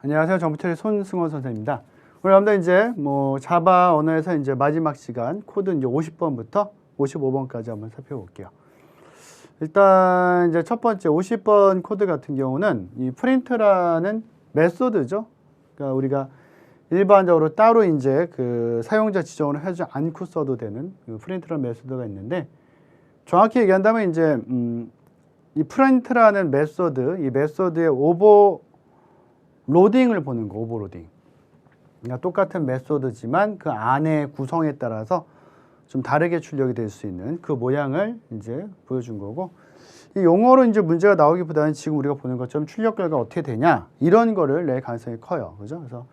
안녕하세요. 정보처리 손승원 선생님입니다. 오늘 여러분들 이제 자바 언어에서 이제 마지막 시간 코드 이제 50번부터 55번까지 한번 살펴볼게요. 일단 이제 첫 번째 50번 코드 같은 경우는 이 프린트라는 메소드죠. 그러니까 우리가 일반적으로 따로 이제 그 사용자 지정을 하지 않고 써도 되는 그 프린트라는 메소드가 있는데, 정확히 얘기한다면 이제 이 프린트라는 메소드, 이 메소드의 오버로딩을 보는 거, 오버로딩. 그러니까 똑같은 메소드지만 그 안의 구성에 따라서 좀 다르게 출력이 될 수 있는 그 모양을 이제 보여준 거고, 이 용어로 이제 문제가 나오기보다는 지금 우리가 보는 것처럼 출력 결과가 어떻게 되냐 이런 거를 낼 가능성이 커요. 그죠? 그래서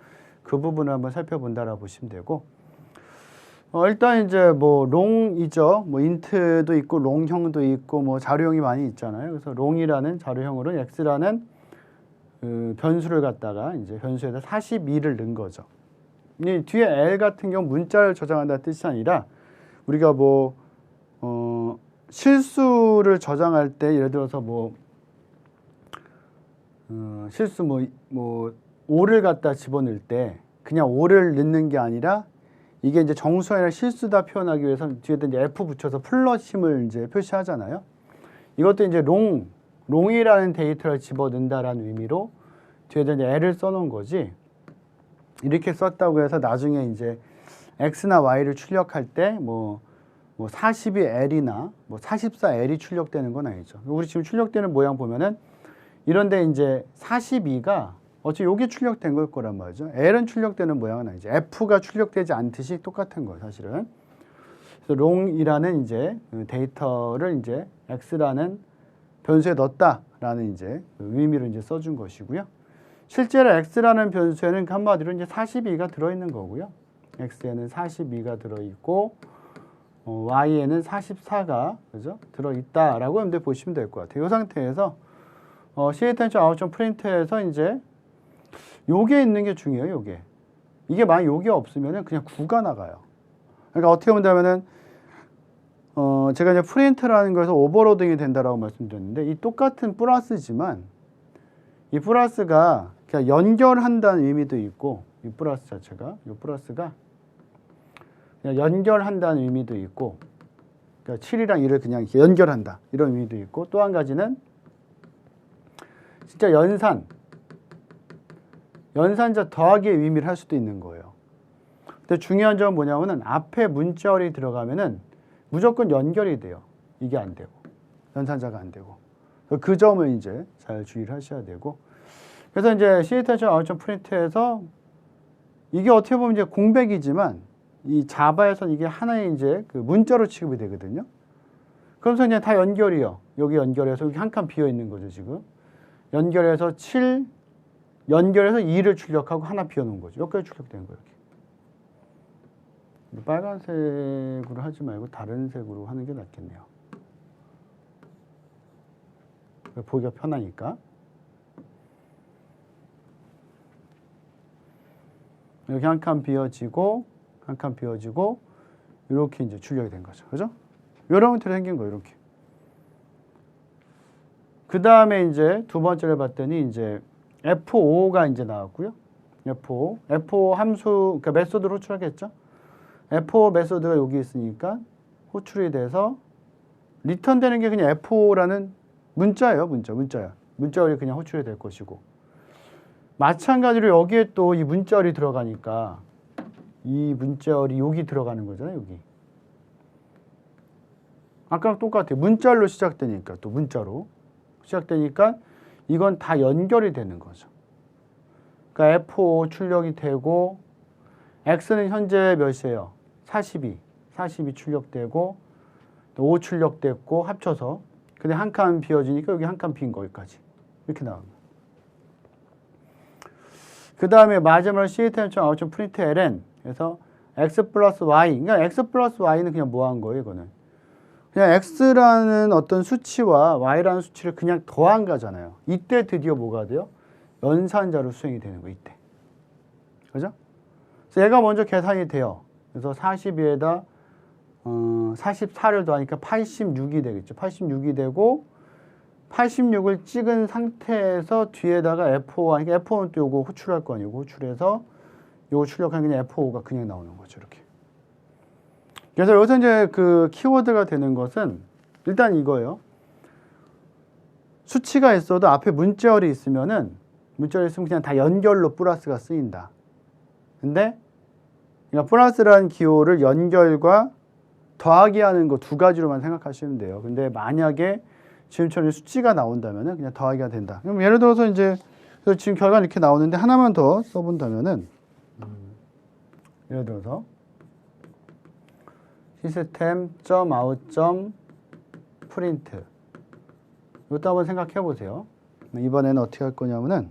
그 부분을 한번 살펴본다라고 보시면 되고, 일단 이제 롱이죠. 인트도 있고 롱형도 있고 자료형이 많이 있잖아요. 그래서 롱이라는 자료형으로는 x라는 그 변수를 갖다가 이제 변수에다 42를 넣은 거죠. 이 뒤에 L 같은 경우 문자를 저장한다는 뜻이 아니라 우리가 실수를 저장할 때 예를 들어서 실수 5를 갖다 집어넣을 때 그냥 5를 넣는 게 아니라 이게 이제 정수가 아니라 실수다 표현하기 위해서 뒤에다 이제 F 붙여서 플러심을 이제 표시하잖아요. 이것도 이제 롱이라는 데이터를 집어넣는다라는 의미로 뒤에다 이제 L을 써놓은 거지. 이렇게 썼다고 해서 나중에 이제 X나 Y를 출력할 때 42L이나 44L이 출력되는 건 아니죠. 우리 지금 출력되는 모양 보면은 이런데 이제 42가 어차피 여기 출력된 걸 거란 말이죠. L은 출력되는 모양은 아니죠. F가 출력되지 않듯이 똑같은 거예요, 사실은. 그래서 롱이라는 이제 데이터를 이제 X라는 변수에 넣었다라는 이제 의미로 이제 써준 것이고요. 실제로 X라는 변수에는 한마디로 이제 42가 들어있는 거고요. X에는 42가 들어있고, Y에는 44가 그죠? 들어있다라고 여러분들 보시면 될 것 같아요. 이 상태에서 C.out.print에서 이제 요게 있는 게 중요해요. 요게. 이게 만약 요게 없으면은 그냥 9가 나가요. 그러니까 어떻게 본다면은 제가 이제 프린트라는 거에서 오버로딩이 된다라고 말씀드렸는데, 이 똑같은 플러스지만 이 플러스가 그냥 연결한다는 의미도 있고, 이 플러스 자체가 이 플러스가 그냥 연결한다는 의미도 있고, 그러니까 7이랑 1을 그냥 이렇게 연결한다 이런 의미도 있고, 또 한 가지는 진짜 연산자 더하기의 의미를 할 수도 있는 거예요. 근데 중요한 점은 뭐냐면은 앞에 문자열이 들어가면은 무조건 연결이 돼요. 이게 안 되고, 연산자가 안 되고. 그 점을 이제 잘 주의를 하셔야 되고. 그래서 이제 C.out.print에서 이게 어떻게 보면 이제 공백이지만 이 자바에서는 이게 하나의 이제 그 문자로 취급이 되거든요. 그러면서 그냥 다 연결이요. 여기 연결해서 여기 한 칸 비어 있는 거죠, 지금. 연결해서 7, 연결해서 2를 출력하고 하나 비워놓은 거죠. 여기까지 출력되는 거예요. 이렇게. 빨간색으로 하지 말고 다른 색으로 하는 게 낫겠네요. 보기가 편하니까. 여기 한 칸 비워지고, 한 칸 비워지고, 이렇게 이제 출력이 된 거죠. 그죠? 이런 형태로 생긴 거예요, 이렇게. 그 다음에 이제 두 번째를 봤더니 이제 F5가 이제 나왔고요. F5 함수, 그러니까 메소드로 호출하겠죠. F5 메소드가 여기 있으니까 호출이 돼서 리턴 되는 게 그냥 F5라는 문자예요, 문자야. 문자열이 그냥 호출이 될 것이고. 마찬가지로 여기에 또 이 문자열이 들어가니까 이 문자열이 여기 들어가는 거잖아요, 여기. 아까랑 똑같아요. 문자열로 시작되니까, 또 문자로 시작되니까 이건 다 연결이 되는 거죠. 그러니까 F5 출력이 되고, X는 현재 몇이에요? 42 출력되고, 또 5 출력됐고, 합쳐서. 근데 한 칸 비워지니까 여기 한 칸 빈 거기까지. 이렇게 나옵니다. 그 다음에 마지막으로 C.out.println 그래서 X 플러스 Y. 그러니까 X 플러스 Y는 그냥 뭐 한 거예요, 이거는? 그냥 X라는 어떤 수치와 Y라는 수치를 그냥 더한 거잖아요. 이때 드디어 뭐가 돼요? 연산자로 수행이 되는 거예요, 이때. 그죠? 그래서 얘가 먼저 계산이 돼요. 그래서 42에다 44를 더하니까 86이 되겠죠. 86이 되고 86을 찍은 상태에서 뒤에다가 F5, 그러니까 F5는 또 요거 호출할 거 아니고 호출해서 요거 출력하면 그냥 F5가 그냥 나오는 거죠. 이렇게. 그래서 여기서 이제 그 키워드가 되는 것은 일단 이거예요. 수치가 있어도 앞에 문자열이 있으면은 문자열이 있으면 그냥 다 연결로 플러스가 쓰인다. 근데 그러니까 플러스라는 기호를 연결과 더하기 하는 거 두 가지로만 생각하시면 돼요. 근데 만약에 지금처럼 수치가 나온다면은 그냥 더하기가 된다. 그럼 예를 들어서 이제 지금 결과는 이렇게 나오는데 하나만 더 써본다면은 예를 들어서 시스템.out.print 이것도 한번 생각해 보세요. 이번에는 어떻게 할 거냐면은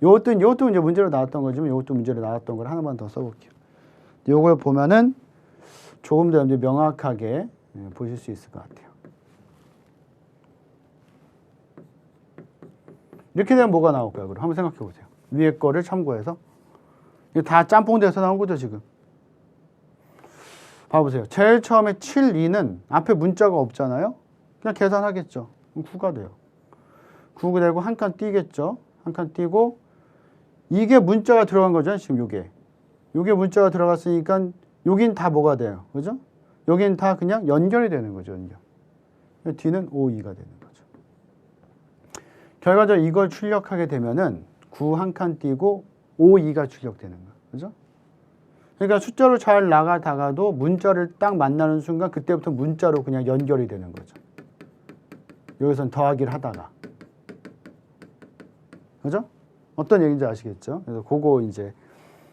이것도 이제 문제로 나왔던 거지만 이것도 문제로 나왔던 걸 하나만 더 써볼게요. 이걸 보면은 조금 더 이제 명확하게 보실 수 있을 것 같아요. 이렇게 되면 뭐가 나올까요? 그럼 한번 생각해 보세요. 위에 거를 참고해서 이게 다 짬뽕돼서 나온 거죠 지금. 봐보세요. 제일 처음에 7, 2는 앞에 문자가 없잖아요. 그냥 계산하겠죠. 그럼 9가 돼요. 9가 되고 한 칸 띄겠죠. 한 칸 띄고 이게 문자가 들어간 거죠. 지금 요게 문자가 들어갔으니까 여긴 다 뭐가 돼요. 그죠? 여긴 다 그냥 연결이 되는 거죠. 연결. D는 5, 2가 되는 거죠. 결과적으로 이걸 출력하게 되면은 9 한 칸 띄고 5, 2가 출력되는 거예요. 그죠? 그러니까 숫자로 잘 나가다가도 문자를 딱 만나는 순간 그때부터 문자로 그냥 연결이 되는 거죠. 여기선 더하기를 하다가. 그죠? 어떤 얘기인지 아시겠죠? 그래서 그거 이제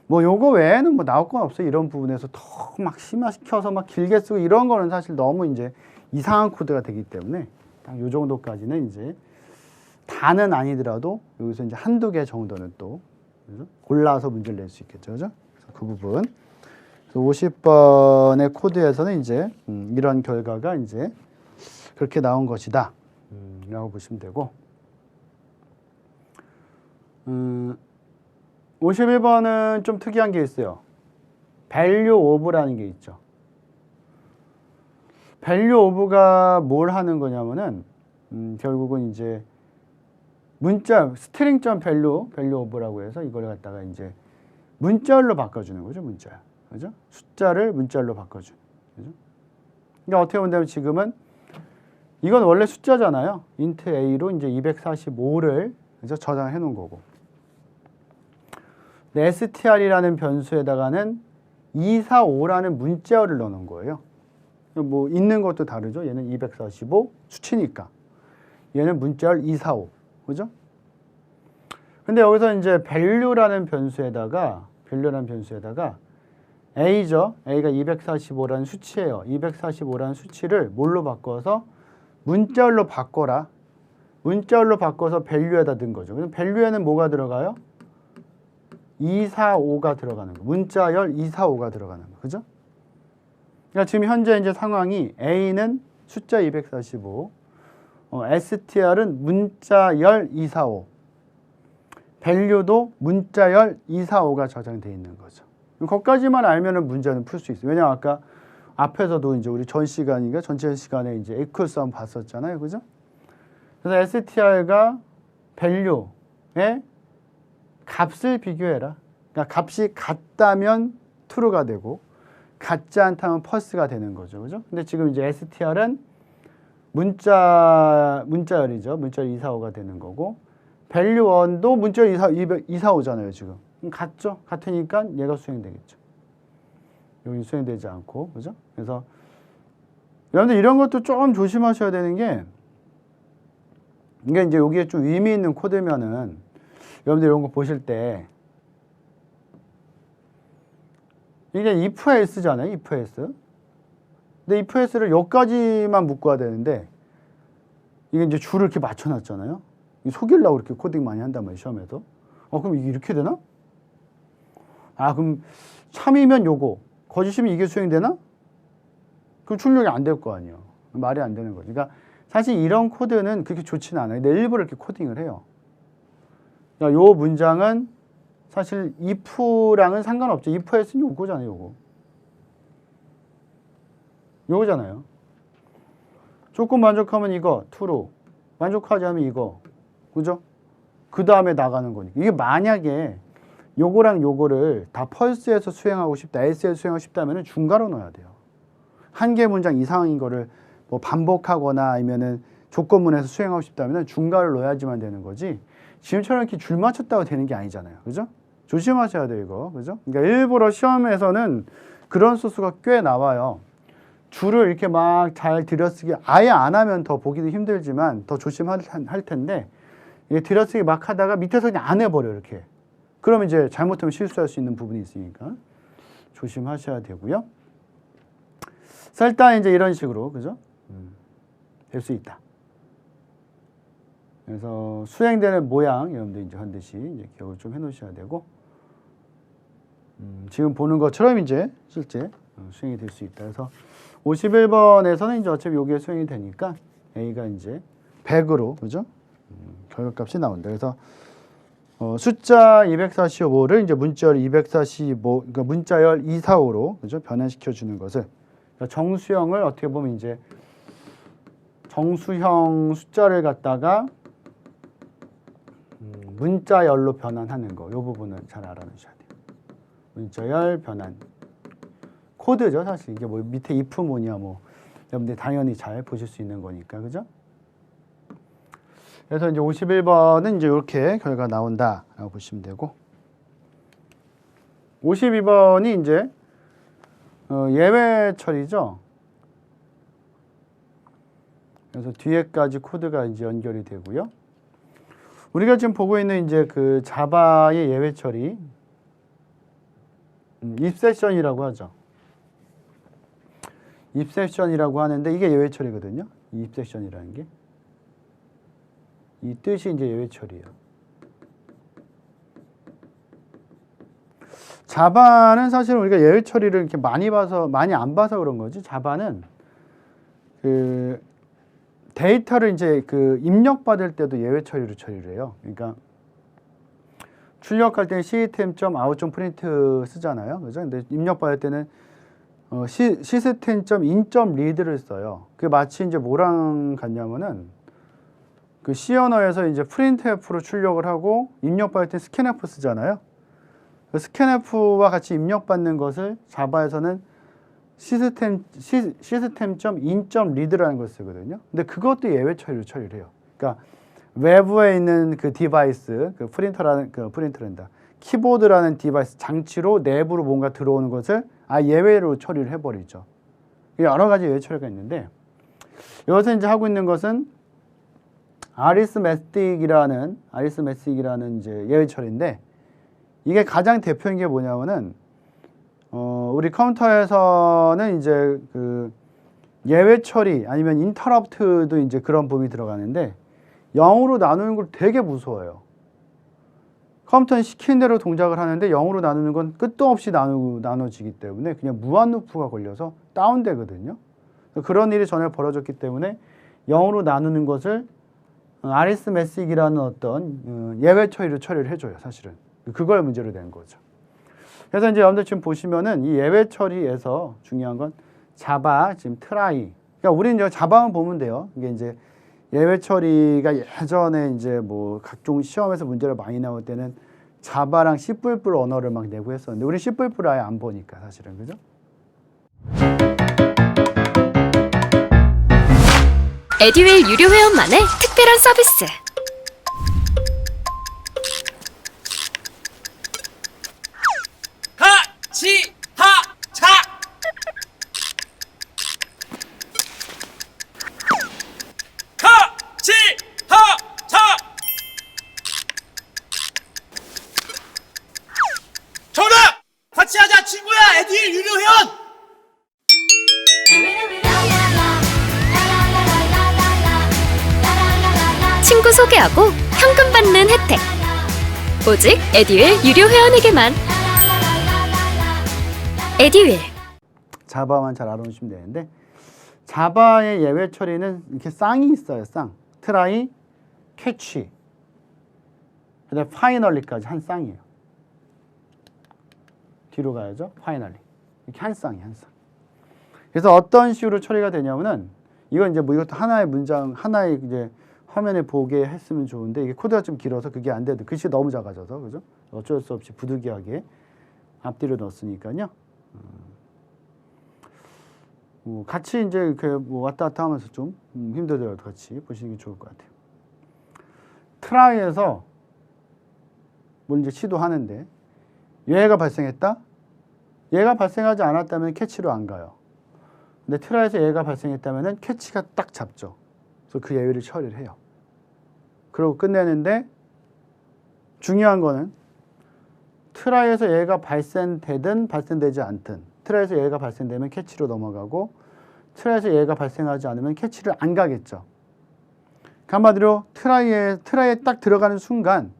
뭐 요거 외에는 뭐 나올 건 없어요. 이런 부분에서 더 막 심화시켜서 막 길게 쓰고 이런 거는 사실 너무 이제 이상한 코드가 되기 때문에 딱 요 정도까지는 이제 다는 아니더라도 여기서 이제 한두 개 정도는 또 그죠? 골라서 문제를 낼 수 있겠죠. 그죠? 그래서 그 부분. 50번의 코드에서는 이제 이런 결과가 이제 그렇게 나온 것이다. 라고 보시면 되고 51번은 좀 특이한 게 있어요. value of라는 게 있죠. value of가 뭘 하는 거냐면은 결국은 이제 문자 string.value of라고 해서 이걸 갖다가 이제 문자열로 바꿔주는 거죠. 문자. 그죠? 숫자를 문자열로 바꿔주는. 그죠? 그러니까 어떻게 본다면 지금은 이건 원래 숫자잖아요. int a로 이제 245를 그죠? 저장해 놓은 거고. str이라는 변수에다가는 245라는 문자열을 넣어 놓은 거예요. 뭐 있는 것도 다르죠. 얘는 245 수치니까. 얘는 문자열 245. 그죠? 근데 여기서 이제 value라는 변수에다가 a죠. a가 245라는 수치예요. 245라는 수치를 뭘로 바꿔서 문자열로 바꿔라. 문자열로 바꿔서 value에다 넣은 거죠. 그럼 value에는 뭐가 들어가요? 245가 들어가는 거. 문자열 245가 들어가는 거. 그죠? 그러니까 지금 현재 이제 상황이 a는 숫자 245, str은 문자열 245, value도 문자열 245가 저장되어 있는 거죠. 거기까지만 알면은 문제는 풀 수 있어요. 왜냐면 아까 앞에서도 이제 우리 전체 시간에 이제 equals 한번 봤었잖아요. 그죠? 그래서 str가 value의 값을 비교해라. 그러니까 값이 같다면 true가 되고 같지 않다면 false가 되는 거죠. 그죠? 근데 지금 이제 str은 문자열이죠. 문자열 245가 되는 거고 value1도 문자열 245잖아요, 지금. 같죠? 같으니까 얘가 수행되겠죠. 여기 수행되지 않고. 그죠? 그래서 여러분들 이런 것도 좀 조심하셔야 되는 게 이게 이제 여기에 좀 의미 있는 코드면은 여러분들 이런 거 보실 때 이게 if else잖아요. if else. 근데 if else를 여기까지만 묶어야 되는데 이게 이제 줄을 이렇게 맞춰놨잖아요. 속이려고 이렇게 코딩 많이 한단 말이에요. 시험에서. 그럼 이게 이렇게 되나? 그럼 참이면 요거, 거짓이면 이게 수행되나? 그럼 출력이 안 될 거 아니에요. 말이 안 되는 거죠. 그러니까 사실 이런 코드는 그렇게 좋지는 않아요. 근데 일부러 이렇게 코딩을 해요. 그러니까 요 문장은 사실 if랑은 상관없죠. if else는 요거잖아요. 요거잖아요. 조건 만족하면 이거 true, 만족하지 않으면 이거. 그죠? 그 다음에 나가는 거니까. 이게 만약에 요거랑 요거를 다 펄스에서 수행하고 싶다, S에서 수행하고 싶다면 중괄호 넣어야 돼요. 한 개 문장 이상인 거를 뭐 반복하거나 아니면은 조건문에서 수행하고 싶다면 중괄호를 넣어야지만 되는 거지. 지금처럼 이렇게 줄 맞췄다고 되는 게 아니잖아요. 그죠? 조심하셔야 돼요, 이거. 그죠? 그러니까 일부러 시험에서는 그런 소수가 꽤 나와요. 줄을 이렇게 막 잘 들여쓰기 아예 안 하면 더 보기도 힘들지만 더 조심할 텐데 이게 들여쓰기 막 하다가 밑에서 그냥 안 해버려 이렇게. 그러면 이제 잘못하면 실수할 수 있는 부분이 있으니까 조심하셔야 되고요. 그래서 일단 이제 이런 식으로 그죠? 될 수 있다. 그래서 수행되는 모양 여러분들 이제 반드시 이제 기억을 좀 해놓으셔야 되고 지금 보는 것처럼 이제 실제 수행이 될 수 있다. 그래서 51번에서는 이제 어차피 여기에 수행이 되니까 A가 이제 100으로 그죠? 결과값이 나온다. 그래서 숫자 245를 이제 문자열 245, 그러니까 문자열 245로 그죠? 변환시켜 주는 것을 그러니까 정수형을 어떻게 보면 이제 정수형 숫자를 갖다가 문자열로 변환하는 거, 이 부분은 잘 알아두셔야 돼요. 문자열 변환 코드죠, 사실 이게 뭐 밑에 if 뭐냐 뭐 여러분들 당연히 잘 보실 수 있는 거니까 그죠? 그래서 이제 51번은 이제 이렇게 결과 나온다라고 보시면 되고 52번이 이제 예외 처리죠. 그래서 뒤에까지 코드가 이제 연결이 되고요. 우리가 지금 보고 있는 이제 그 자바의 예외 처리, 입세션이라고 하죠. 입세션이라고 하는데 이게 예외 처리거든요. 이 입세션이라는 게. 이 뜻이 이제 예외 처리예요. 자바는 사실 우리가 예외 처리를 이렇게 많이 안 봐서 그런 거지. 자바는 그 데이터를 이제 그 입력받을 때도 예외 처리로 처리를 해요. 그러니까 출력할 때는 system.out.print 쓰잖아요. 그죠? 근데 입력받을 때는 system.in.read를 써요. 그게 마치 이제 뭐랑 같냐면은 그 C 언어에서 이제 printf로 출력을 하고 입력받을 때 scanf 쓰잖아요. 그 scanf와 같이 입력받는 것을 자바에서는 system.in.read라는 걸 쓰거든요. 근데 그것도 예외 처리로 처리를 해요. 그러니까 외부에 있는 그 디바이스, 그 프린터란다. 키보드라는 디바이스 장치로 내부로 뭔가 들어오는 것을 예외로 처리를 해버리죠. 여러 가지 예외 처리가 있는데 여기서 이제 하고 있는 것은 아리스메틱이라는 이제 예외 처리인데 이게 가장 대표인 게 뭐냐면은 우리 컴퓨터에서는 이제 그 예외 처리 아니면 인터럽트도 이제 그런 범위 들어가는데 0으로 나누는 걸 되게 무서워요. 컴퓨터는 시킨 대로 동작을 하는데 0으로 나누는 건 끝도 없이 나눠지기 때문에 그냥 무한 루프가 걸려서 다운되거든요. 그런 일이 전에 벌어졌기 때문에 0으로 나누는 것을 아리스메틱이라는 어떤 예외 처리로 처리를 해줘요. 사실은 그걸 문제로 낸 거죠. 그래서 이제 여러분들 지금 보시면은 이 예외 처리에서 중요한 건 자바 지금 트라이. 그러니까 우리는 이제 자바만 보면 돼요. 이게 이제 예외 처리가 예전에 이제 뭐 각종 시험에서 문제를 많이 나올 때는 자바랑 C++ 언어를 막 내고 했었는데 우리 C++ 아예 안 보니까 사실은 그죠? 에듀윌 유료 회원만의 특별한 서비스. 하치하차 하치하차 정답! 같이 하자 친구야 에듀윌 유료 회원! 친구 소개하고 현금 받는 혜택. 오직 에듀윌 유료 회원에게만. 에듀윌. 자바만 잘 알아두시면 되는데 자바의 예외 처리는 이렇게 쌍이 있어요. 쌍. 트라이, 캐치. 그다음에 파이널리까지 한 쌍이에요. 뒤로 가야죠. 파이널리. 이렇게 한 쌍이 한 쌍. 그래서 어떤 식으로 처리가 되냐면은 이건 이제 뭐 이것도 하나의 문장, 하나의 이제 화면에 보게 했으면 좋은데 이게 코드가 좀 길어서 그게 안 돼도 글씨 너무 작아져서 그죠? 어쩔 수 없이 부득이하게 앞뒤로 넣었으니까요. 같이 이제 그 뭐 왔다 갔다 하면서 좀 힘들더라도 같이 보시는 게 좋을 것 같아요. 트라이에서 뭘 이제 시도하는데 얘가 발생했다? 얘가 발생하지 않았다면 캐치로 안 가요. 근데 트라이에서 얘가 발생했다면 캐치가 딱 잡죠. 그래서 그 예외를 처리를 해요. 그러고 끝내는데 중요한 거는 트라이에서 얘가 발생되든 발생되지 않든 트라이에서 얘가 발생되면 캐치로 넘어가고 트라이에서 얘가 발생하지 않으면 캐치를 안 가겠죠. 한마디로 트라이에 딱 들어가는 순간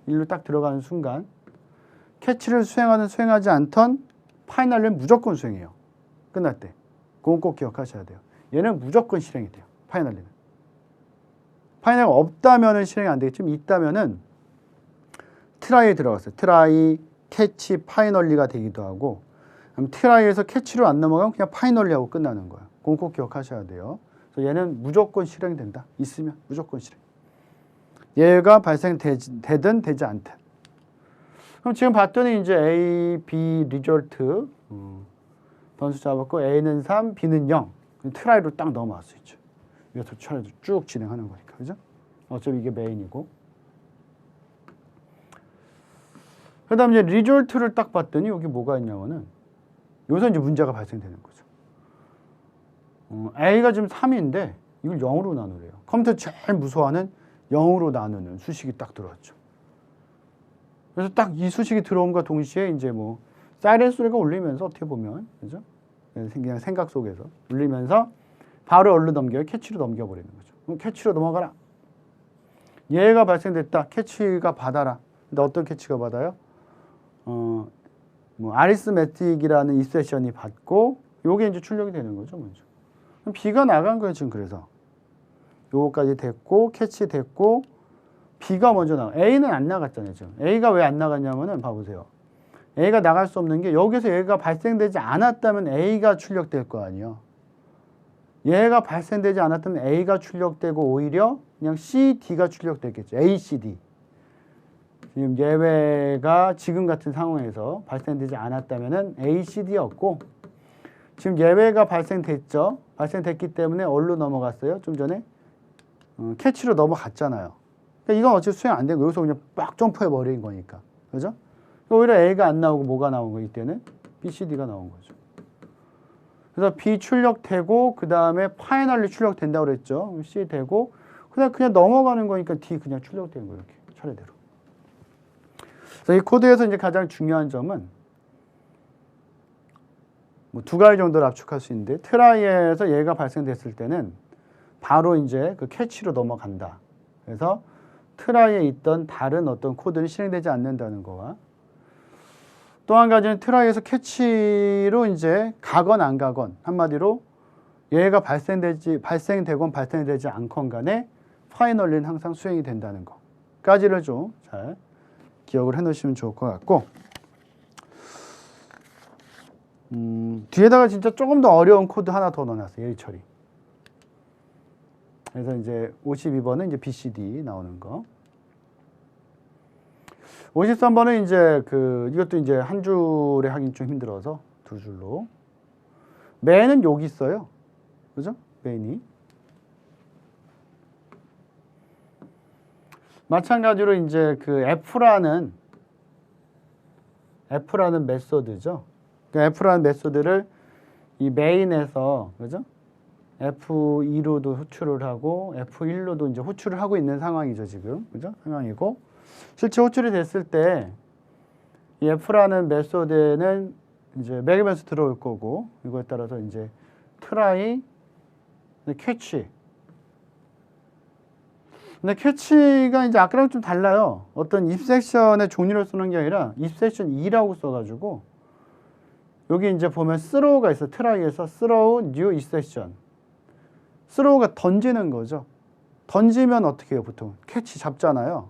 일로 딱 들어가는 순간 캐치를 수행하든 수행하지 않던 파이널은 무조건 수행해요. 끝날 때. 그건 꼭 기억하셔야 돼요. 얘는 무조건 실행이 돼요. 파이널리는. 파이널이 없다면은 실행이 안 되겠지만 있다면은 트라이에 들어갔어요. 트라이, 캐치, 파이널리가 되기도 하고 트라이에서 캐치로 안 넘어가면 그냥 파이널리하고 끝나는 거예요. 그건 꼭 기억하셔야 돼요. 그래서 얘는 무조건 실행된다. 있으면 무조건 실행. 얘가 발생되든 되지 않든. 그럼 지금 봤더니 이제 A, B 리졸트 변수 잡았고 A는 3, B는 0. 트라이로 딱 넘어갈 수 있죠. 여기서 트라이로 쭉 진행하는 거니까. 그죠? 어차피 이게 메인이고. 그 다음에 이제 리졸트를 딱 봤더니 여기 뭐가 있냐면은 여기서 이제 문제가 발생되는 거죠. A가 지금 3인데 이걸 0으로 나누래요. 컴퓨터 제일 무서워하는 0으로 나누는 수식이 딱 들어왔죠. 그래서 딱 이 수식이 들어옴과 동시에 이제 뭐 사이렌 소리가 울리면서 어떻게 보면 그죠? 그냥 생각 속에서 울리면서 바로 얼른 넘겨요. 캐치로 넘겨버리는 거죠. 그럼 캐치로 넘어가라. 얘가 발생됐다. 캐치가 받아라. 근데 어떤 캐치가 받아요? 뭐 아리스매틱이라는 이세션이 받고 요게 이제 출력이 되는 거죠, 먼저. 그럼 B가 나간 거예요, 지금. 그래서 요거까지 됐고 캐치 됐고 B가 먼저 나가. A는 안 나갔잖아요, 지금. A가 왜 안 나갔냐면은 봐보세요. A가 나갈 수 없는 게 여기서 얘가 발생되지 않았다면 A가 출력될 거 아니에요. 얘가 발생되지 않았다면 A가 출력되고 오히려 그냥 C, D가 출력됐겠죠. A, C, D. 지금 예외가 지금 같은 상황에서 발생되지 않았다면 A, C, D였고 지금 예외가 발생됐죠. 발생됐기 때문에 어디로 넘어갔어요? 좀 전에 캐치로 넘어갔잖아요. 그러니까 이건 어차피 수행 안 되고 여기서 그냥 빡 점프해 버린 거니까. 그죠? 오히려 A가 안 나오고 뭐가 나온 거 이때는? B, C, D가 나온 거죠. 그래서 B 출력되고 그 다음에 파이널리 출력된다고 그랬죠. C 되고 그냥 넘어가는 거니까 D 그냥 출력되는 거예요. 이렇게 차례대로. 그래서 이 코드에서 이제 가장 중요한 점은 뭐 두 가지 정도를 압축할 수 있는데 트라이에서 얘가 발생됐을 때는 바로 이제 그 캐치로 넘어간다. 그래서 트라이에 있던 다른 어떤 코드는 실행되지 않는다는 거와 또 한 가지는 트라이에서 캐치로 이제 가건 안 가건 한마디로 얘가 발생되건 발생되지 않건 간에 파이널리는 항상 수행이 된다는 거까지를 좀 잘 기억을 해 놓으시면 좋을 것 같고 뒤에다가 진짜 조금 더 어려운 코드 하나 더 넣어놨어요. 예의 처리. 그래서 이제 52번은 이제 BCD 나오는 거. 53번은 이제 이것도 이제 한 줄에 하긴 좀 힘들어서 두 줄로. 맨은 여기 있어요. 그죠? 맨이. 마찬가지로 이제 F라는 메소드죠. F라는 메소드를 이 메인에서, 그죠? F2로도 호출을 하고 F1로도 이제 호출을 하고 있는 상황이죠, 지금. 그죠? 상황이고. 실제 호출이 됐을 때 이 F라는 메소드에는 이제 매개 변수 들어올 거고 이거에 따라서 이제 트라이, 캐치. 근데 캐치가 이제 아까랑 좀 달라요. 어떤 if 섹션의 종류를 쓰는 게 아니라 if 섹션 2라고 써가지고 여기 이제 보면 throw가 있어. 트라이에서 throw new if 섹션. throw가 던지는 거죠. 던지면 어떻게 해요, 보통? 캐치 잡잖아요.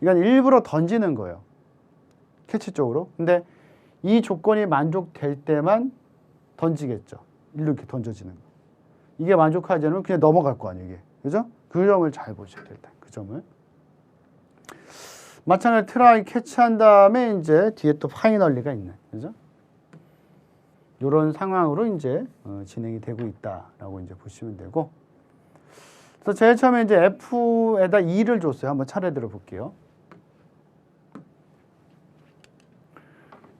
이건 일부러 던지는 거예요. 캐치 쪽으로. 근데 이 조건이 만족될 때만 던지겠죠. 이렇게 던져지는 거. 이게 만족하지 않으면 그냥 넘어갈 거 아니에요, 이게. 그죠? 그 점을 잘 보셔야 돼요. 일단 그 점을. 마찬가지로 트라이 캐치한 다음에 이제 뒤에 또 파이널리가 있는, 그죠? 이런 상황으로 이제 진행이 되고 있다라고 이제 보시면 되고. 그래서 제일 처음에 이제 F에다 2를 줬어요. 한번 차례대로 볼게요.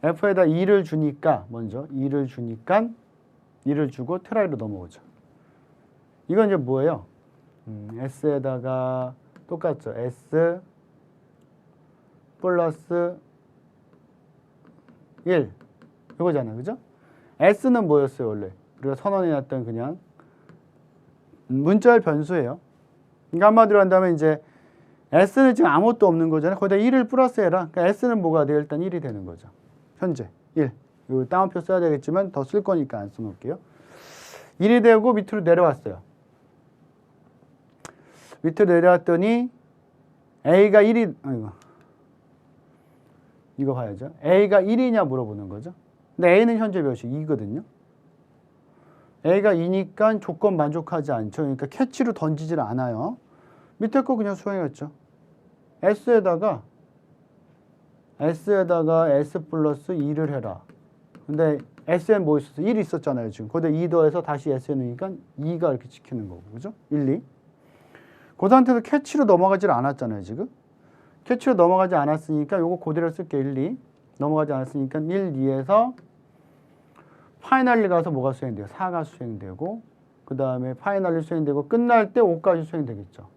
F에다 2를 주니까 먼저 2를 주니까 2를 주고 트라이로 넘어오죠. 이건 이제 뭐예요? S에다가 똑같죠. S 플러스 1 이거잖아요. 그죠? S는 뭐였어요? 원래 우리가 선언해놨던 그냥 문자열 변수예요. 그러니까 한마디로 한다면 이제 S는 지금 아무것도 없는 거잖아요. 거기다 1을 플러스해라. 그러니까 S는 뭐가 돼요? 일단 1이 되는 거죠. 현재 1. 이거 다운표 써야 되겠지만 더 쓸 거니까 안 써놓을게요. 1이 되고 밑으로 내려왔어요. 밑으로 내려왔더니 A가 1이 이거 봐야죠. A가 1이냐 물어보는 거죠. 근데 A는 현재 몇이 2거든요. A가 2니까 조건 만족하지 않죠. 그러니까 캐치로 던지질 않아요. 밑에 거 그냥 수행했죠. S에다가 S 플러스 2를 해라. 근데 S엔 뭐 있었어? 1이 있었잖아요. 지금. 거기다 2 더해서 다시 S에 넣으니까 2가 이렇게 찍히는 거고. 그죠? 1, 2. 그 상태에서 캐치로 넘어가질 않았잖아요. 지금. 캐치로 넘어가지 않았으니까 요거 그대로 쓸게. 1, 2. 넘어가지 않았으니까 1, 2에서 파이널리 가서 뭐가 수행돼요? 4가 수행되고 그 다음에 파이널리 수행되고 끝날 때 5까지 수행되겠죠.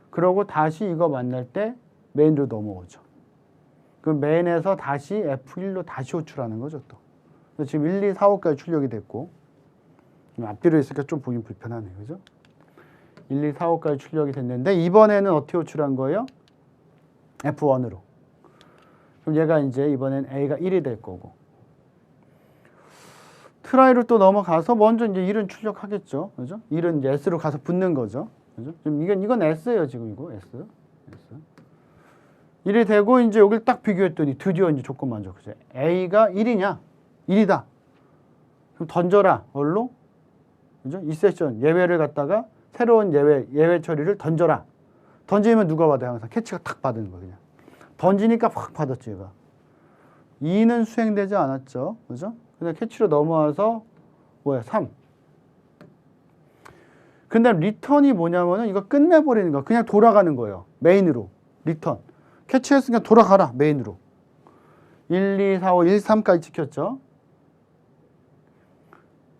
그러고 다시 이거 만날 때 메인으로 넘어오죠. 그럼 메인에서 다시 F1로 다시 호출하는 거죠. 또. 그래서 지금 1, 2, 4, 5까지 출력이 됐고 앞뒤로 있으니까 좀 보긴 불편하네요. 그죠? 1, 2, 4, 5까지 출력이 됐는데 이번에는 어떻게 호출한 거예요? F1으로. 그럼 얘가 이제 이번엔 A가 1이 될 거고 트라이로 또 넘어가서 먼저 이제 1은 출력하겠죠. 그죠? 1은 이제 S로 가서 붙는 거죠. 그죠? 지금 이건 S예요. 지금 이거 S. 1이 되고 이제 여기를 딱 비교했더니 드디어 이제 조건 만족하죠. A가 1이냐? 1이다. 그럼 던져라. 뭘로? 그죠? 이 세션 예외를 갖다가 새로운 예외 처리를 던져라. 던지면 누가 받아요? 항상 캐치가 탁 받는 거예요. 그냥. 던지니까 확 받았죠, 얘가. 2는 수행되지 않았죠. 그죠? 근데 캐치로 넘어와서 뭐야? 3. 근데 리턴이 뭐냐면은 이거 끝내버리는 거. 그냥 돌아가는 거예요. 메인으로. 리턴. 캐치했으니까 돌아가라. 메인으로. 1, 2, 4, 5, 1, 3까지 찍혔죠.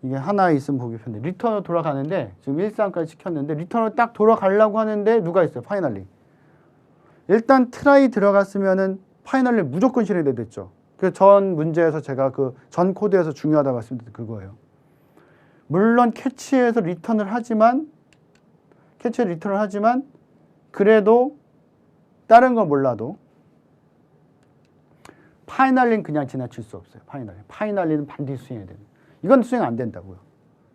이게 하나 있으면 보기 편해. 리턴으로 돌아가는데 지금 1, 3까지 찍혔는데 리턴으로 딱 돌아가려고 하는데 누가 있어요? 파이널리. 일단 트라이 들어갔으면은 파이널리 무조건 실행돼 됐죠. 그 전 문제에서 제가 그 전 코드에서 중요하다고 말씀드린 그거예요. 물론 캐치해서 리턴을 하지만 그래도 다른 건 몰라도 파이널리는 그냥 지나칠 수 없어요. 파이널리는 반드시 수행해야 되는. 이건 수행 안 된다고요.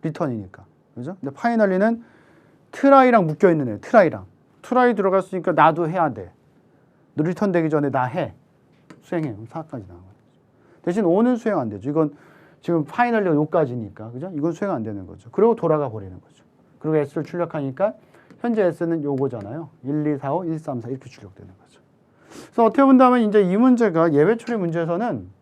리턴이니까. 그죠? 근데 파이널리는 트라이랑 묶여 있는 애예요. 트라이 들어갔으니까 나도 해야 돼. 너 리턴 되기 전에 나 해. 수행해. 그럼 4까지 나와요. 대신 5는 수행 안 되죠. 이건 지금 파이널리가 5까지니까. 그죠? 이건 수행 안 되는 거죠. 그리고 돌아가 버리는 거죠. 그리고 S를 출력하니까 현재 S는 요거잖아요. 1, 2, 4, 5, 1, 3, 4 이렇게 출력되는 거죠. 그래서 어떻게 본다면 이제 이 문제가 예외 처리 문제에서는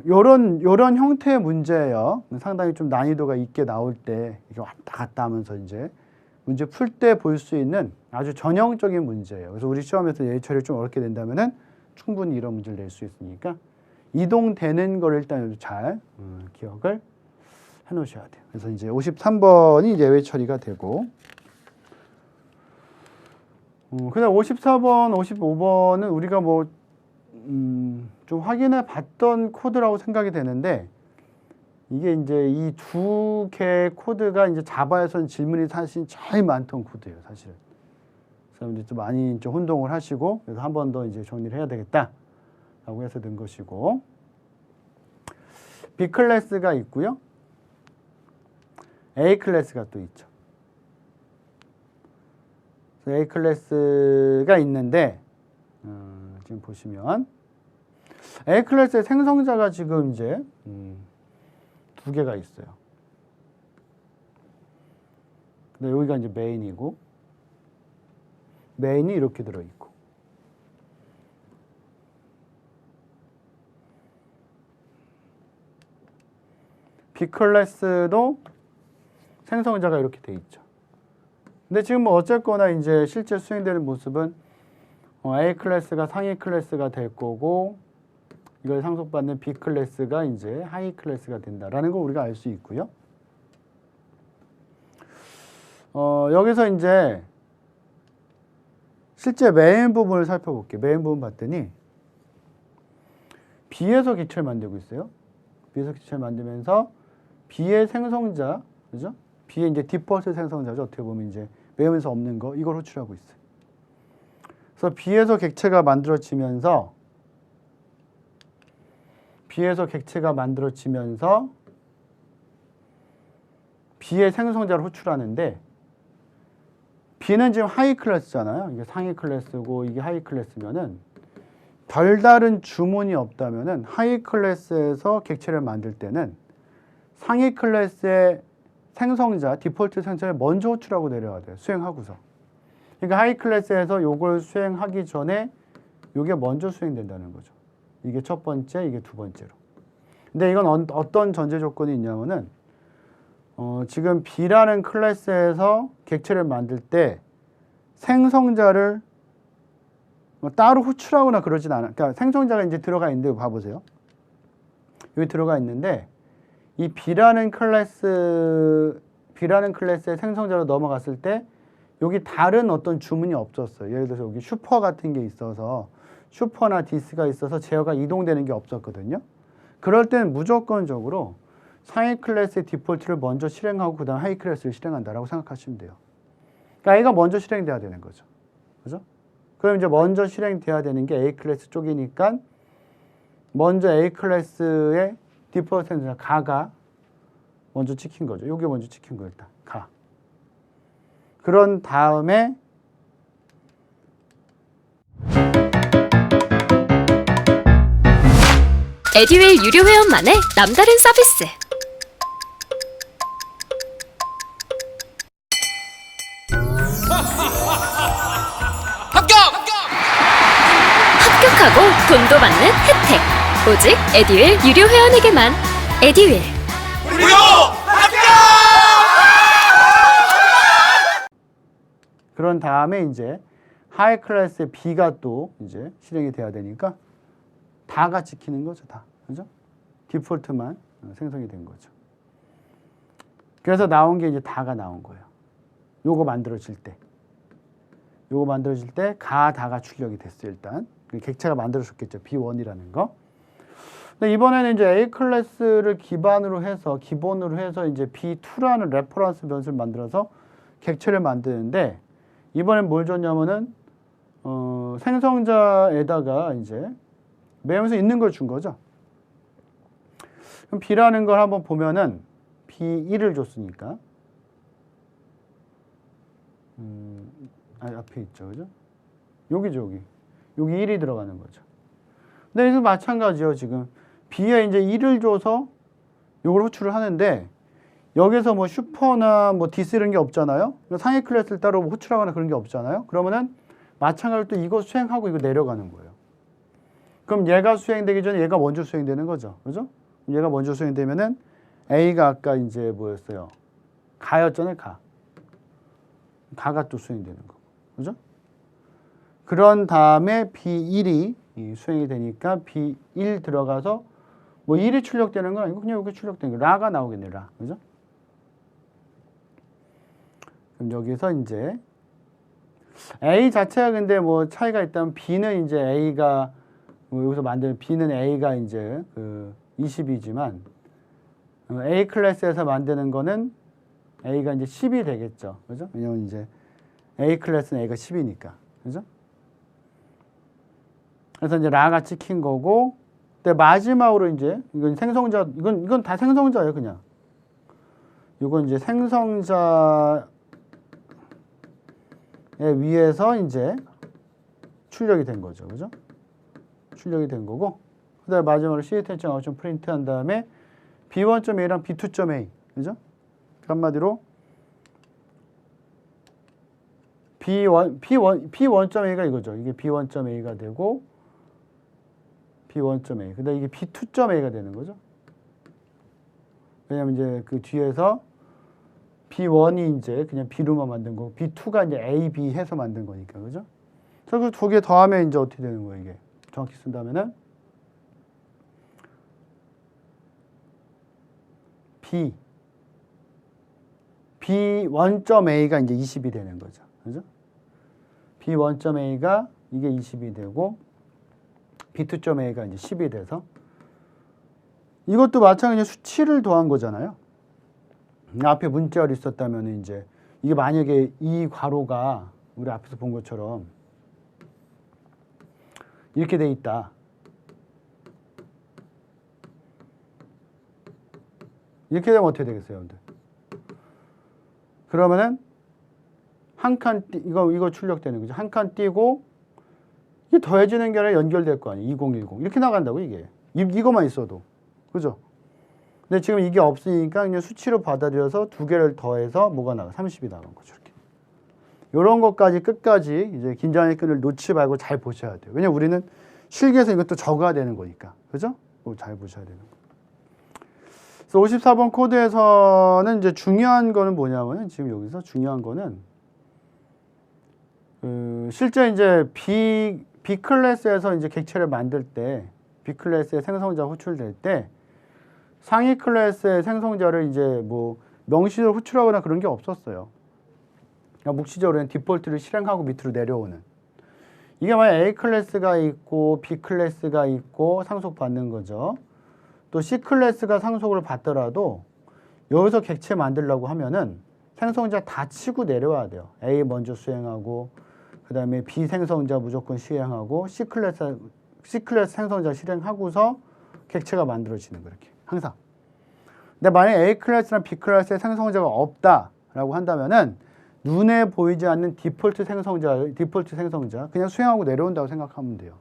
요런 형태의 문제예요. 상당히 좀 난이도가 있게 나올 때 이게 왔다 갔다 하면서 이제 문제 풀 때 볼 수 있는 아주 전형적인 문제예요. 그래서 우리 시험에서 예외 처리를 좀 어렵게 된다면은 충분히 이런 문제를 낼 수 있으니까 이동되는 걸 일단 잘 기억을 해 놓으셔야 돼요. 그래서 이제 53번이 예외 처리가 되고 그다음 54번, 55번은 우리가 뭐 좀 확인해 봤던 코드라고 생각이 되는데 이게 이제 이 두 개의 코드가 이제 자바에서는 질문이 사실 제일 많던 코드예요, 사실은. 그래서 이제 좀 많이 좀 혼동을 하시고 그래서 한 번 더 이제 정리를 해야 되겠다라고 해서 된 것이고 B 클래스가 있고요, A 클래스가 또 있죠. 그래서 A 클래스가 있는데 지금 보시면 A 클래스의 생성자가 지금 이제 두 개가 있어요. 근데 여기가 이제 메인이고 메인이 이렇게 들어있고 B 클래스도 생성자가 이렇게 돼 있죠. 근데 지금 뭐 어쨌거나 이제 실제 수행되는 모습은 A 클래스가 상위 클래스가 될 거고 이걸 상속받는 B 클래스가 이제 하위 클래스가 된다라는 거 우리가 알 수 있고요. 여기서 이제 실제 메인 부분을 살펴볼게요. 메인 부분 봤더니 B에서 객체를 만들고 있어요. B에서 객체를 만들면서 B의 생성자, 그죠? B의 이제 디폴트 생성자죠. 어떻게 보면 이제 메인에서 없는 거 이걸 호출하고 있어요. 그래서 B에서 객체가 만들어지면서 B의 생성자를 호출하는데 B는 지금 하위 클래스잖아요. 이게 상위 클래스고 이게 하위 클래스면은 별다른 주문이 없다면은 하위 클래스에서 객체를 만들 때는 상위 클래스의 생성자, 디폴트 생성자를 먼저 호출하고 내려야 돼요. 수행하고서. 그러니까 하위 클래스에서 요걸 수행하기 전에 요게 먼저 수행된다는 거죠. 이게 첫 번째, 이게 두 번째로. 근데 이건 어떤 전제 조건이 있냐면은 지금 B라는 클래스에서 객체를 만들 때 생성자를 따로 호출하거나 그러진 않아요. 그러니까 생성자가 이제 들어가 있는데 봐보세요. 여기 들어가 있는데 이 B라는 클래스의 생성자로 넘어갔을 때 여기 다른 어떤 주문이 없었어요. 예를 들어서 여기 슈퍼 같은 게 있어서 슈퍼나 디스가 있어서 제어가 이동되는 게 없었거든요. 그럴 때는 무조건적으로 상위 클래스의 디폴트를 먼저 실행하고 그 다음 하위 클래스를 실행한다라고 생각하시면 돼요. 그러니까 A가 먼저 실행돼야 되는 거죠. 그죠? 그럼 이제 먼저 실행돼야 되는 게 A 클래스 쪽이니까 먼저 A 클래스의 디폴트 생성자 가가 먼저 찍힌 거죠. 요게 먼저 찍힌 거 일단 가. 그런 다음에 에듀윌 유료 회원만의 남다른 서비스. 합격하고 돈도 받는 혜택. 오직 에듀윌 유료 회원에게만. 에듀윌. 무료 합격! 그런 다음에 이제 하이 클래스의 B가 또 이제 실행이 돼야 되니까 다가 찍히는 거죠, 다. 그죠? 디폴트만 생성이 된 거죠. 그래서 나온 게 이제 다가 나온 거예요. 요거 만들어질 때. 다가 출력이 됐어요, 일단. 객체가 만들어졌겠죠, B1이라는 거. 근데 이번에는 이제 A 클래스를 기본으로 해서 이제 B2라는 레퍼런스 변수를 만들어서 객체를 만드는데 이번엔 뭘 줬냐면은 생성자에다가 이제 메인에서 있는 걸 준 거죠. 그럼 B라는 걸 한번 보면은 B1을 줬으니까 앞에 있죠, 그죠? 여기죠, 여기 1이 들어가는 거죠. 근데 여기서 마찬가지요. 지금 B에 이제 1을 줘서 이걸 호출을 하는데 여기서 뭐 슈퍼나 뭐 디스 이런 게 없잖아요. 상위 클래스를 따로 호출하거나 그런 게 없잖아요. 그러면은 마찬가지로 또 이거 수행하고 이거 내려가는 거예요. 그럼 얘가 수행되기 전에 얘가 먼저 수행되는 거죠. 그죠? 얘가 먼저 수행되면은 A가 아까 이제 뭐였어요? 가였잖아요, 가. 가가 또 수행되는 거고. 그죠? 그런 다음에 B1이 수행이 되니까 B1 들어가서 뭐 1이 출력되는 건 아니고 그냥 여기 출력되는 거. 라가 나오겠네, 라. 그죠? 그럼 여기서 이제 A 자체가 근데 뭐 차이가 있다면 B는 이제 A가 여기서 만든 B는 A가 이제 그 20이지만 A 클래스에서 만드는 거는 A가 이제 10이 되겠죠. 그죠? 왜냐면 이제 A 클래스는 A가 10이니까. 그죠? 그래서 이제 라가 찍힌 거고, 근데 마지막으로 이제 이건 생성자, 이건 다 생성자예요, 그냥. 이건 이제 생성자에 위해서 이제 출력이 된 거죠, 그죠? 출력이 된 거고, 그다음에 마지막으로 C10.out 프린트 한 다음에 B1.a랑 B2.a, 그죠? 한마디로 B1.A가 이거죠. 이게 B1.A가 되고 B1.A. 근데 이게 B2.A가 되는 거죠. 왜냐면 이제 그 뒤에서 B1이 이제 그냥 B로만 만든 거고 B2가 이제 A, B 해서 만든 거니까. 그죠? 그래서 그 두 개 더하면 이제 어떻게 되는 거예요, 이게? 정확히 쓴다면은 B1.A가 이제 20이 되는 거죠. 그죠? B1.A가 이게 20이 되고 B2.A가 이제 10이 돼서 이것도 마찬가지로 수치를 더한 거잖아요. 앞에 문자열이 있었다면 이제 이게 만약에 이 괄호가 우리 앞에서 본 것처럼 이렇게 돼 있다. 이렇게 되면 어떻게 되겠어요, 여러분들? 그러면은 한 칸 이거 출력되는 거죠. 한 칸 띄고 이게 더해지는 게 아니라 연결될 거 아니에요. 2010 이렇게 나간다고 이게. 이거만 있어도. 그죠? 근데 지금 이게 없으니까 그냥 수치로 받아들여서 두 개를 더해서 뭐가 나가? 30이 나간 거죠. 이렇게. 이런 것까지 끝까지 이제 긴장의 끈을 놓지 말고 잘 보셔야 돼요. 왜냐면 우리는 실기에서 이것도 적어야 되는 거니까. 그죠? 그거 잘 보셔야 되는 거. 그래서 54번 코드에서는 이제 중요한 거는 뭐냐면은 지금 여기서 중요한 거는 실제 이제 B 클래스에서 이제 객체를 만들 때 B 클래스의 생성자 호출될 때 상위 클래스의 생성자를 이제 뭐 명시적으로 호출하거나 그런 게 없었어요. 그러니까 묵시적으로 디폴트를 실행하고 밑으로 내려오는. 이게 만약 A 클래스가 있고 B 클래스가 있고 상속받는 거죠. 또 C 클래스가 상속을 받더라도 여기서 객체 만들려고 하면은 생성자 다 치고 내려와야 돼요. A 먼저 수행하고 그 다음에 B 생성자 무조건 실행하고 C 클래스 생성자 실행하고서 객체가 만들어지는 거예요. 이렇게 항상. 근데 만약 A 클래스나 B 클래스의 생성자가 없다라고 한다면은 눈에 보이지 않는 디폴트 생성자 그냥 수행하고 내려온다고 생각하면 돼요.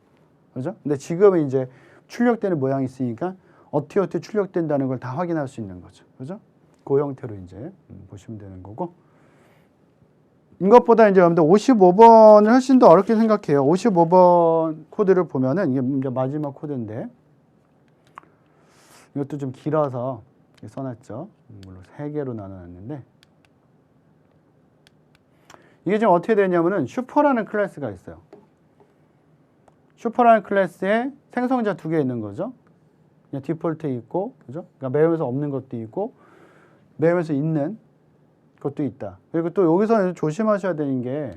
그죠? 근데 지금은 이제 출력되는 모양이 있으니까 어떻게 출력된다는 걸 다 확인할 수 있는 거죠. 그죠? 그 형태로 이제 보시면 되는 거고. 이것보다 이제 여러분들 55번을 훨씬 더 어렵게 생각해요. 55번 코드를 보면은 이게 이제 마지막 코드인데 이것도 좀 길어서 써놨죠. 물론 3개로 나눠놨는데 이게 지금 어떻게 되냐면은 슈퍼라는 클래스가 있어요. 슈퍼라는 클래스에 생성자 2개 있는 거죠. 그냥 디폴트에 있고, 그죠? 그러니까 매우에서 없는 것도 있고, 매우에서 있는 것도 있다. 그리고 또 여기서 조심하셔야 되는 게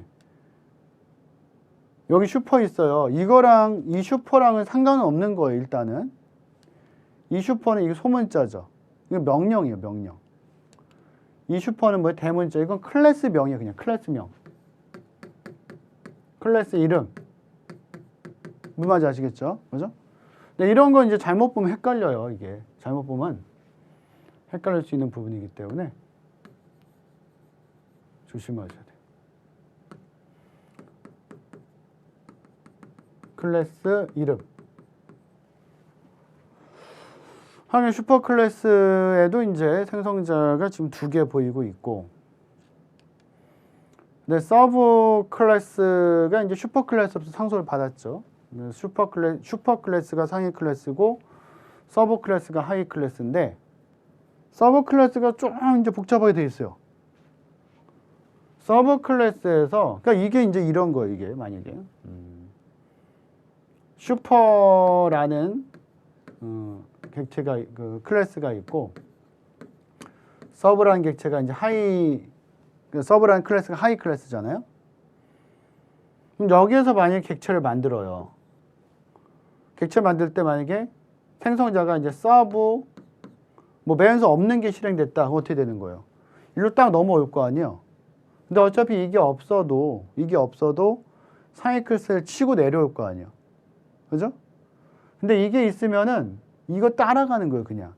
여기 슈퍼 있어요. 이거랑 이 슈퍼랑은 상관은 없는 거예요. 일단은 이 슈퍼는 이게 소문자죠. 이거 명령이에요. 명령. 이 슈퍼는 뭐예요? 대문자. 이건 클래스 명이에요. 그냥 클래스명. 클래스 이름. 무슨 말인지 아시겠죠? 그죠? 근데 이런 건 이제 잘못 보면 헷갈려요. 이게 잘못 보면 헷갈릴 수 있는 부분이기 때문에 조심하셔야 돼요. 클래스 이름. 하긴 슈퍼 클래스에도 이제 생성자가 지금 2개 보이고 있고, 근데 서브 클래스가 이제 슈퍼 클래스로서 상속을 받았죠. 슈퍼 클래스가 상위 클래스고 서브 클래스가 하위 클래스인데 서브 클래스가 좀 이제 복잡하게 돼 있어요. 서브 클래스에서 그러니까 이게 이제 이런 거예요. 이게 만약에 슈퍼라는 객체가 그 클래스가 있고 서브라는 객체가 이제 서브라는 클래스가 하위 클래스잖아요. 그럼 여기에서 만약에 객체를 만들어요. 객체 만들 때 만약에 생성자가 이제 서브 뭐 매연서 없는 게 실행됐다. 그럼 어떻게 되는 거예요? 일로 딱 넘어올 거 아니에요. 근데 어차피 이게 없어도 상위 클래스를 치고 내려올 거 아니에요. 그죠? 근데 이게 있으면은 이거 따라가는 거예요, 그냥.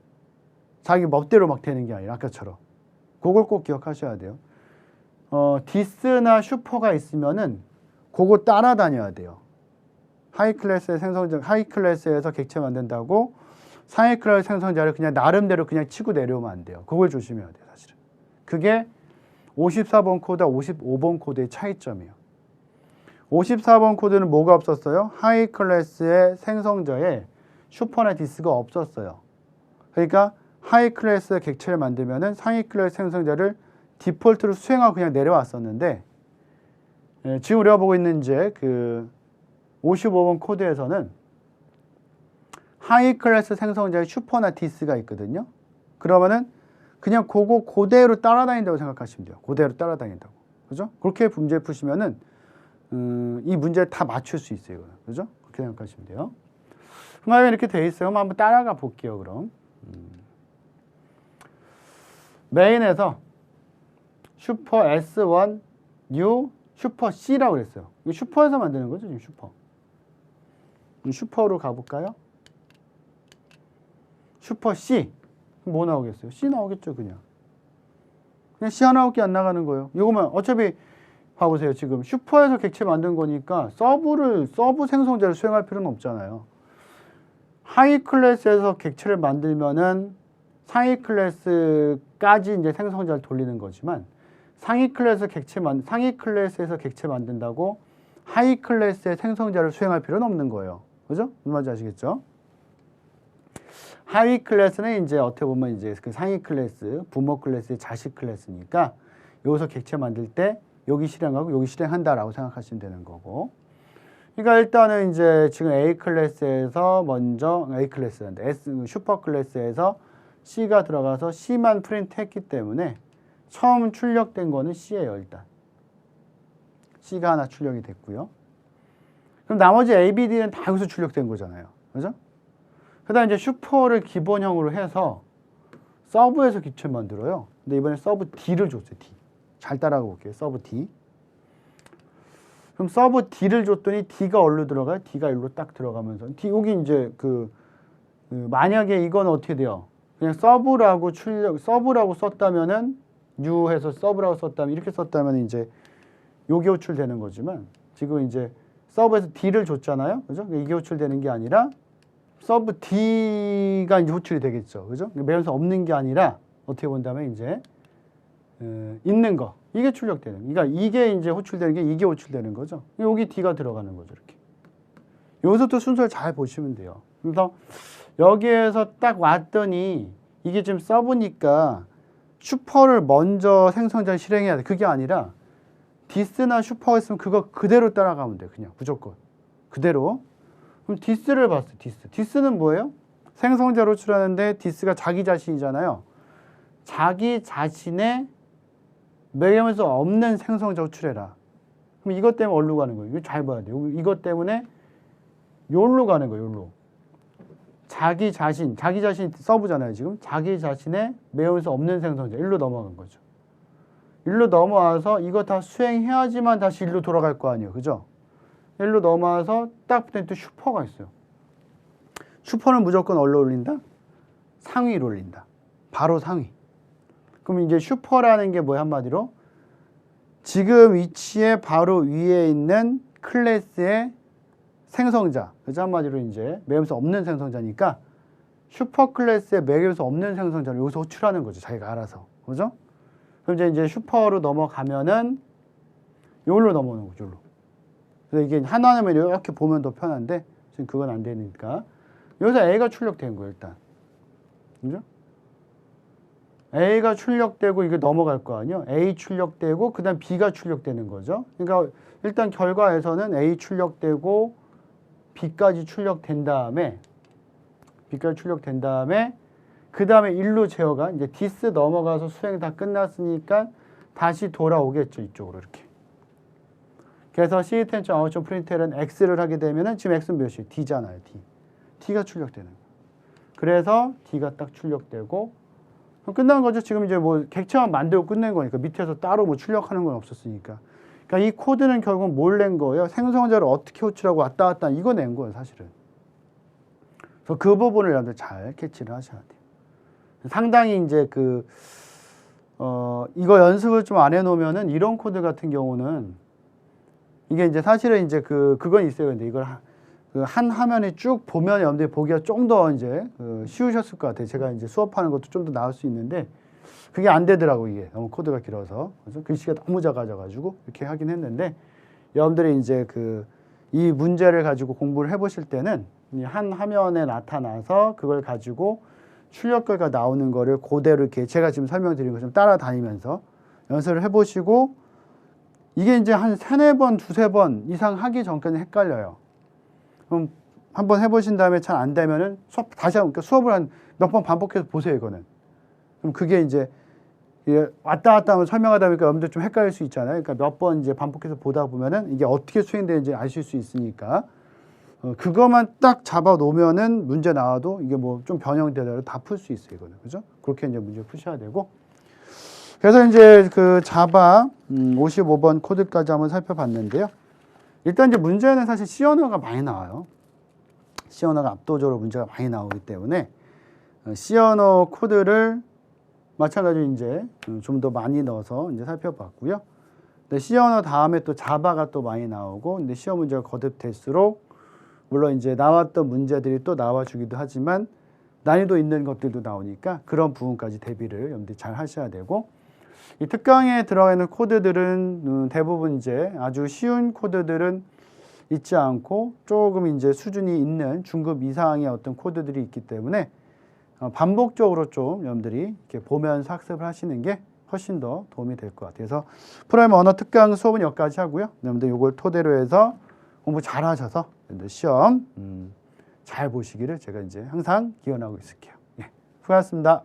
자기 멋대로 막 되는 게 아니라 아까처럼. 그걸 꼭 기억하셔야 돼요. 디스나 슈퍼가 있으면은 그거 따라다녀야 돼요. 하이 클래스에서 객체 만든다고 상위 클래스 생성자를 그냥 나름대로 그냥 치고 내려오면 안 돼요. 그걸 조심해야 돼요, 사실은. 그게 54번 코드와 55번 코드의 차이점이에요. 54번 코드는 뭐가 없었어요? 하이 클래스의 생성자에 슈퍼나 디스가 없었어요. 그러니까 하이 클래스 객체를 만들면은 상위 클래스 생성자를 디폴트로 수행하고 그냥 내려왔었는데, 지금 우리가 보고 있는 이제 그 55번 코드에서는 하이 클래스 생성자의 슈퍼나 디스가 있거든요. 그러면은 그냥 그거 그대로 따라다닌다고 생각하시면 돼요. 그대로 따라다닌다고. 그죠? 그렇게 문제 푸시면은 이 문제를 다 맞출 수 있어요. 그죠? 그렇게 생각하시면 돼요. 그러면 이렇게 돼 있어요. 한번 따라가 볼게요. 그럼 메인에서 슈퍼 S1 U 슈퍼 C라고 그랬어요. 이거 슈퍼에서 만드는 거죠, 지금 슈퍼. 슈퍼로 가볼까요? 슈퍼 C. 뭐 나오겠어요? C 나오겠죠, 그냥. 그냥 C 하나밖에 안 나가는 거예요. 이거만 어차피 봐보세요. 지금 슈퍼에서 객체 만든 거니까 서브 생성자를 수행할 필요는 없잖아요. 하이 클래스에서 객체를 만들면은 상위 클래스까지 이제 생성자를 돌리는 거지만 상위 클래스에서 객체 만든다고 하이 클래스의 생성자를 수행할 필요는 없는 거예요. 그죠? 무슨 말인지 아시겠죠? 하위 클래스는 이제 어떻게 보면 이제 그 상위 클래스, 부모 클래스의 자식 클래스니까 여기서 객체 만들 때 여기 실행하고 여기 실행한다라고 생각하시면 되는 거고. 그러니까 일단은 이제 지금 A 클래스에서 먼저 A 클래스인데 S 슈퍼 클래스에서 C가 들어가서 C만 프린트했기 때문에 처음 출력된 거는 C예요. 일단 C가 하나 출력이 됐고요. 그럼 나머지 A, B, D는 다 여기서 출력된 거잖아요. 그죠? 그다음 이제 슈퍼를 기본형으로 해서 서브에서 기체를 만들어요. 근데 이번에 서브 D를 줬어요. D. 잘 따라가 볼게요. 서브 D. 그럼 서브 D를 줬더니 D가 어디로 들어가요? D가 여기로 딱 들어가면서 여기 이제 만약에 이건 어떻게 돼요? 그냥 서브라고 썼다면은 U해서 서브라고 썼다면 이렇게 썼다면 이제 요게 호출되는 거지만 지금 이제 서브에서 D를 줬잖아요. 그죠? 이게 호출되는 게 아니라 서브 D가 이제 호출이 되겠죠. 그죠? 매연서 없는 게 아니라 어떻게 본다면 이제 있는 거. 이게 출력되는. 그러니까 이게 이제 호출되는 게 이게 호출되는 거죠. 여기 D가 들어가는 거죠. 이렇게. 여기서 또 순서를 잘 보시면 돼요. 그래서 여기에서 딱 왔더니 이게 지금 서브니까 슈퍼를 먼저 생성자를 실행해야 돼. 그게 아니라 디스나 슈퍼가 있으면 그거 그대로 따라가면 돼. 그냥 무조건. 그대로. 그럼 디스를 봤어요. 디스는 뭐예요? 생성자로 호출하는데 디스가 자기 자신이잖아요. 자기 자신의 매개면서 없는 생성자 호출해라. 그럼 이것 때문에 어디로 가는 거예요? 이거 잘 봐야 돼요. 이것 때문에 요로 가는 거예요. 요로. 자기 자신 서브잖아요. 지금 자기 자신의 매개면서 없는 생성자 일로 넘어간 거죠. 일로 넘어와서 이거 다 수행해야지만 다시 일로 돌아갈 거 아니에요. 그죠? 일로 넘어와서 딱 붙더니 또 슈퍼가 있어요. 슈퍼는 무조건 어디로 올린다? 상위로 올린다. 바로 상위. 그럼 이제 슈퍼라는 게 뭐야 한마디로? 지금 위치에 바로 위에 있는 클래스의 생성자. 그죠? 한마디로 이제 매개면서 없는 생성자니까 슈퍼 클래스에 매개면서 없는 생성자를 여기서 호출하는 거죠. 자기가 알아서. 그죠? 그럼 이제 슈퍼로 넘어가면은 여기로 넘어오는 거죠. 여기로. 그래서 이게 하나는 이렇게 보면 더 편한데 지금 그건 안 되니까 여기서 A가 출력된 거예요. 일단. 그죠? A가 출력되고 이게 넘어갈 거 아니에요. A 출력되고 그 다음 B가 출력되는 거죠. 그러니까 일단 결과에서는 A 출력되고 B까지 출력된 다음에 그 다음에 1로 제어가 이제 디스 넘어가서 수행 다 끝났으니까 다시 돌아오겠죠. 이쪽으로 이렇게. 그래서 C10.out.println X를 하게 되면은 지금 X는 몇이에요? D잖아요. D. D가 출력되는 거예요. 그래서 D가 딱 출력되고 끝난 거죠. 지금 이제 뭐 객체만 만들고 끝낸 거니까 밑에서 따로 뭐 출력하는 건 없었으니까. 그러니까 이 코드는 결국 뭘 낸 거예요? 생성자를 어떻게 호출하고 왔다 갔다 이거 낸 거예요, 사실은. 그래서 그 부분을 여러분들 잘 캐치를 하셔야 돼요. 상당히 이제 이거 연습을 좀 안 해놓으면은 이런 코드 같은 경우는 이게 이제 사실은 이제 그건 있어요. 근데 이걸 한 화면에 쭉 보면 여러분들이 보기가 좀 더 이제 쉬우셨을 것 같아요. 제가 이제 수업하는 것도 좀 더 나을 수 있는데 그게 안 되더라고 이게 너무 코드가 길어서. 그래서 글씨가 너무 작아져가지고 이렇게 하긴 했는데 여러분들이 이제 이 문제를 가지고 공부를 해보실 때는 이 한 화면에 나타나서 그걸 가지고 출력 결과 나오는 거를 그대로 이렇게 제가 지금 설명드린 거 좀 따라다니면서 연습을 해보시고 이게 이제 한 3-4번, 2-3번 이상 하기 전까지 헷갈려요. 그럼 한번 해보신 다음에 잘 안 되면은 다시 한번 수업을 한 몇 번 반복해서 보세요, 이거는. 그럼 그게 이제 왔다 갔다 하면 설명하다 보니까 여러분들 좀 헷갈릴 수 있잖아요. 그러니까 몇 번 이제 반복해서 보다 보면은 이게 어떻게 수행되는지 아실 수 있으니까 그것만 딱 잡아 놓으면은 문제 나와도 이게 뭐 좀 변형되더라도 다 풀 수 있어요, 이거는. 그죠? 그렇게 이제 문제 푸셔야 되고. 그래서 이제 자바 55번 코드까지 한번 살펴봤는데요. 일단 이제 문제는 사실 C 언어가 많이 나와요. C 언어가 압도적으로 문제가 많이 나오기 때문에 C 언어 코드를 마찬가지로 이제 좀 더 많이 넣어서 이제 살펴봤고요. 근데 C 언어 다음에 또 자바가 또 많이 나오고, 근데 시험 문제가 거듭될수록 물론 이제 나왔던 문제들이 또 나와주기도 하지만 난이도 있는 것들도 나오니까 그런 부분까지 대비를 여러분들이 잘 하셔야 되고, 이 특강에 들어가 있는 코드들은 대부분 이제 아주 쉬운 코드들은 있지 않고 조금 이제 수준이 있는 중급 이상의 어떤 코드들이 있기 때문에 반복적으로 좀 여러분들이 이렇게 보면서 학습을 하시는 게 훨씬 더 도움이 될 것 같아요. 그래서 프로그래밍 언어 특강 수업은 여기까지 하고요. 여러분들 이걸 토대로 해서 공부 잘 하셔서 시험 잘 보시기를 제가 이제 항상 기원하고 있을게요. 예, 수고하셨습니다.